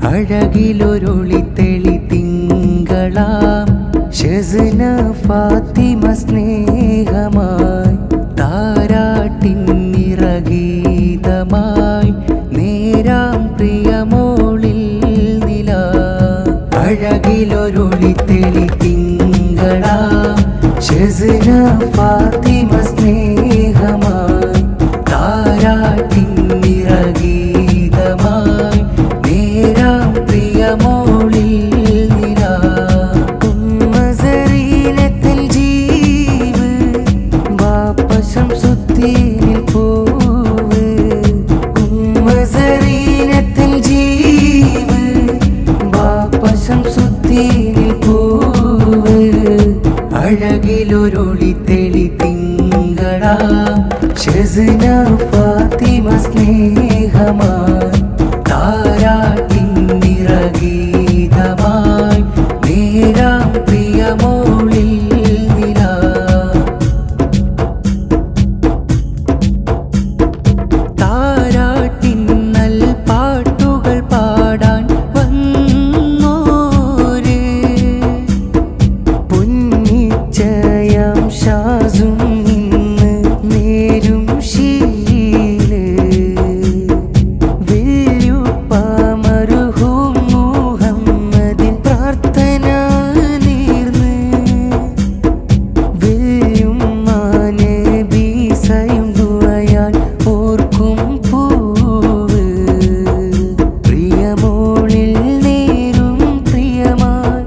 അഴകിലൊരൊളി തെളി തിങ്കളാം ഷെസ്ന ഫാത്തിമ സ്നേഹമായി താരാട്ടിൻ നിറഗീതമായി നേരാം പ്രിയമോളിൽ നില. അഴകിലൊരൊളി തെളി തിങ്കളാം ഷെസ്ന ഫാത്തിമ സ്നേഹമായി താരാട്ടിൻ നിറഗീതമായി നേരാം പ്രിയമോളിൽ നില. ഉമ്മസരീനത്തിൽ ജീവ് വാപ്പശം സുത്തീനിൽ പൂവ്. ഉമ്മസരീനത്തിൽ ജീവ് വാപ്പശം സുത്തീനിൽ പൂവ്. അഴകിലൊരൊളി തെളി തിങ്കളാം ഷെസ്ന ഫാത്തിമ സ്നേഹമായി താരാട്ടിൻ നിറഗീതമായി നേരാം പ്രിയമോളിൽ നില. താരാട്ടിൻ നൽപാട്ടുകൾ പാടാൻ വന്നോര് പൊന്നിച്ചയം ഷാസും ഇന്ന് നേരും ശീല്. വെല്ലുപ്പ മർഹൂം മുഹമ്മദിൻ പ്രാർത്ഥന നേർന്ന് വെല്ലുമ്മ നബി സയും ദുആയാൽ ഓർക്കും പൂവ്. പ്രിയമോളിൽ നേരും പ്രിയമായി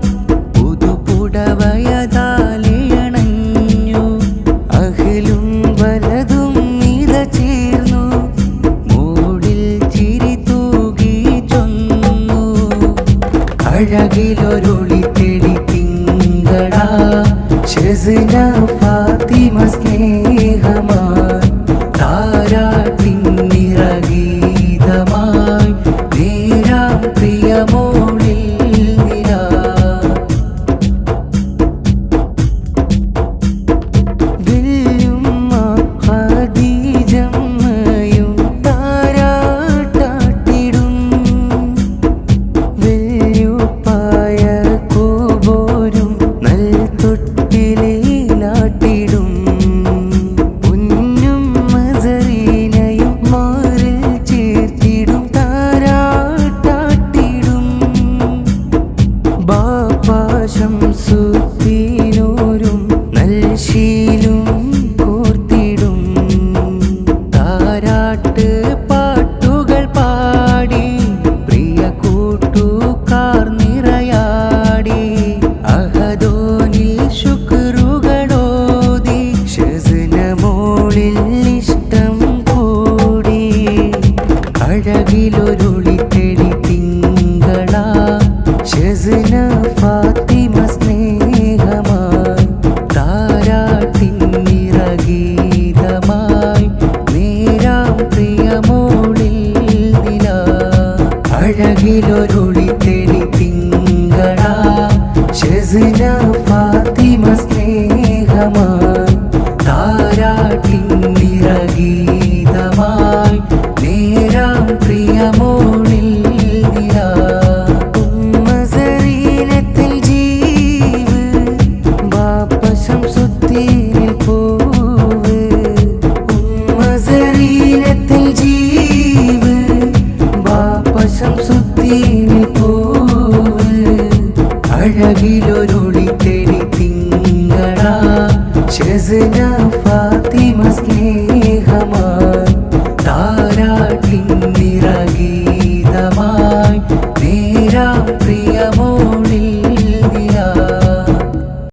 പുതുപുടവയതാലയണഞ്ഞു. അഹ്ലും വലതും നില ചേർന്നു മോളിൽ ചിരി തൂകി ചൊന്നു. അഴകിലൊരൊളി തെളി തിങ്കളാം ഷെസ്ന ഫാത്തിമ സ്നേഹമായി താരാട്ടിൻ നിറഗീതമായി നേരാം പ്രിയമോളിൽ നില. വെല്ലുമ്മ ഖദീജമ്മയും താരാട്ടാട്ടിടും. വെല്ലുപ്പായ കൂബോരും നൽതൊട്ടിലാട്ടിടും. പൊന്നുമ്മ സരീനയും മാറിൽ ചേർത്തിടും താരാട്ടാട്ടിടും. ബാപ്പാ ശംസുദ്ദീനോരും നൽശീലും കോർത്തിടും. താരാട്ട് പാട്ടുകൾ പാടി പ്രിയ കൂട്ടുകാർ നിറയാടി. അഹദോനിൽ ശുക്റുകളോതി ഷെസ്ന മോളിൽ ഇഷ്ടം കൂടി. അഴകിലൊരൊളി തെളി തിങ്കളാം ഷെസ്ന ഫാത്തിമ സ്നേഹമായി താരാട്ടിൻ നിറഗീതമായി നേരാം പ്രിയമോളിൽ നില. അഴകിലൊരൊളി തെളി തിങ്കളാം ഷെസ്ന ഫാത്തിമ സ്നേഹമായി താരാട്ടിൻ നിറഗീതമായി നേരാം പ്രിയമോളിൽ നില. ഉമ്മസരീനത്തിൽ ജീവ് വാപ്പശം സുത്തീനിൽ പൂവ്. ഉമ്മസരീനത്തിൽ ജീവ് വാപ്പശം സുത്തീനിൽ പൂവ്. അഴകിലൊരൊളി തെളി തിങ്കളാം ഷെസ്ന ഫാത്തിമ സ്നേഹമായി താരാട്ടിൻ നിറഗീതമായി